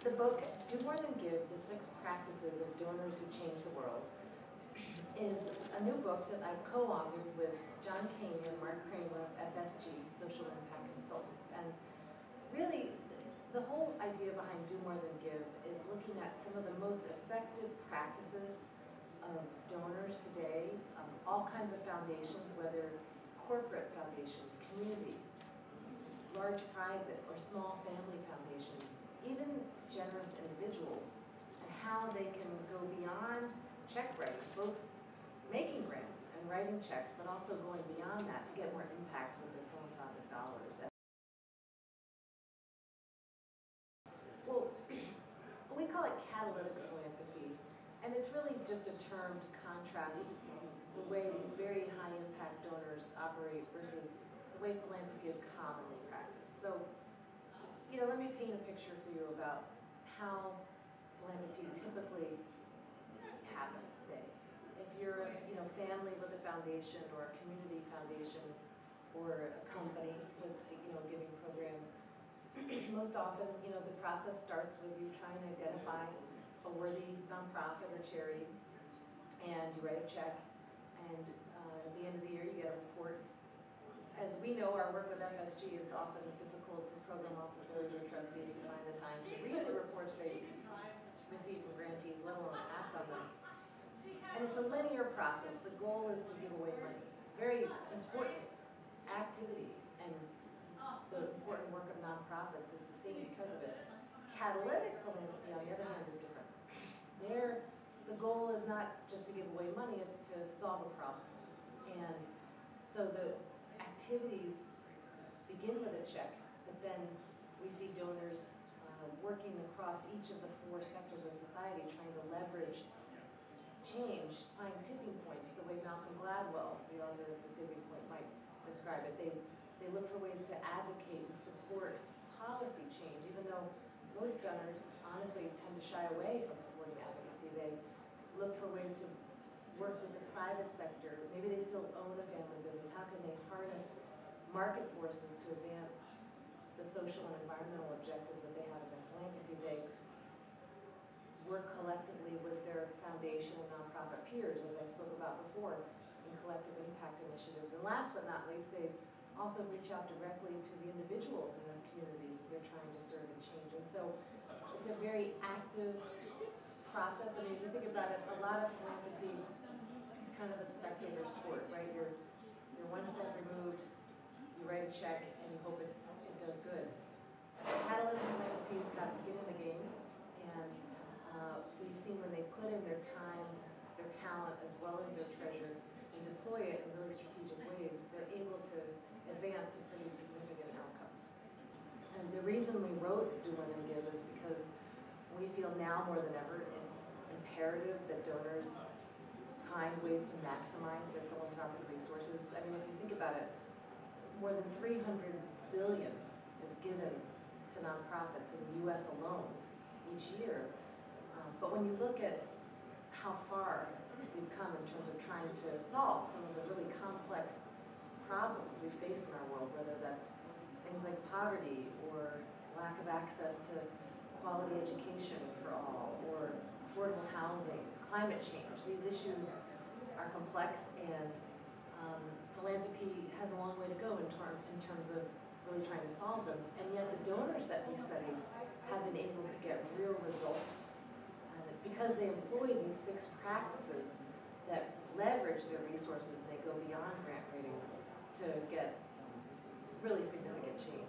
The book, Do More Than Give, The 6 Practices of Donors Who Change the World, is a new book that I've co-authored with John Kane and Mark Kramer of FSG, Social Impact Consultants. And really, the whole idea behind Do More Than Give is looking at some of the most effective practices of donors today, all kinds of foundations, whether corporate foundations, community, large private or small family foundation, even generous individuals, and how they can go beyond check writing, both making grants and writing checks, but also going beyond that to get more impact with their philanthropic dollars. Well, we call it catalytic philanthropy, and it's really just a term to contrast the way these very high impact donors operate versus the way philanthropy is commonly practiced. So, let me paint a picture for you about how philanthropy typically happens today. If you're a family with a foundation or a community foundation or a company with a giving program, most often the process starts with you trying to identify a worthy nonprofit or charity, and you write a check, and at the end of the year you get a report. As we know, our work with FSG, it's often difficult for program officers or trustees to find the time to read the reports they receive from grantees, let alone act on them. And it's a linear process. The goal is to give away money. Very important activity, and the important work of nonprofits is sustained because of it. Catalytic philanthropy, on the other hand, is different. There, the goal is not just to give away money, it's to solve a problem. And so the activities begin with a check, but then we see donors working across each of the 4 sectors of society, trying to leverage change, find tipping points, the way Malcolm Gladwell, the author of The Tipping Point, might describe it. They look for ways to advocate and support policy change, even though most donors honestly tend to shy away from supporting advocacy. They look for ways to work with the private sector. Maybe they still own a family business. How can they harness market forces to advance the social and environmental objectives that they have in their philanthropy? They work collectively with their foundation and nonprofit peers, as I spoke about before, in collective impact initiatives. And last but not least, they also reach out directly to the individuals in the communities that they're trying to serve and change. And so it's a very active process. I mean, if you think about it, a lot of philanthropy, it's kind of a spectator sport, right? You're one step removed, you write a check, and you hope it does good. Catalytic philanthropy's got skin in the game, and we've seen when they put in their time, their talent, as well as their treasure, and deploy it in really strategic ways, they're able to advance to pretty significant outcomes. And the reason we wrote Do More Than Give is because we feel now more than ever it's imperative that donors find ways to maximize their philanthropic resources. I mean, if you think about it, more than $300 billion is given to nonprofits in the US alone each year. But when you look at how far we've come in terms of trying to solve some of the really complex problems we face in our world, whether that's things like poverty or lack of access to quality education for all, or affordable housing, climate change. These issues are complex, and philanthropy has a long way to go in terms of really trying to solve them. And yet the donors that we studied have been able to get real results. And it's because they employ these 6 practices that leverage their resources and they go beyond grant writing to get really significant change.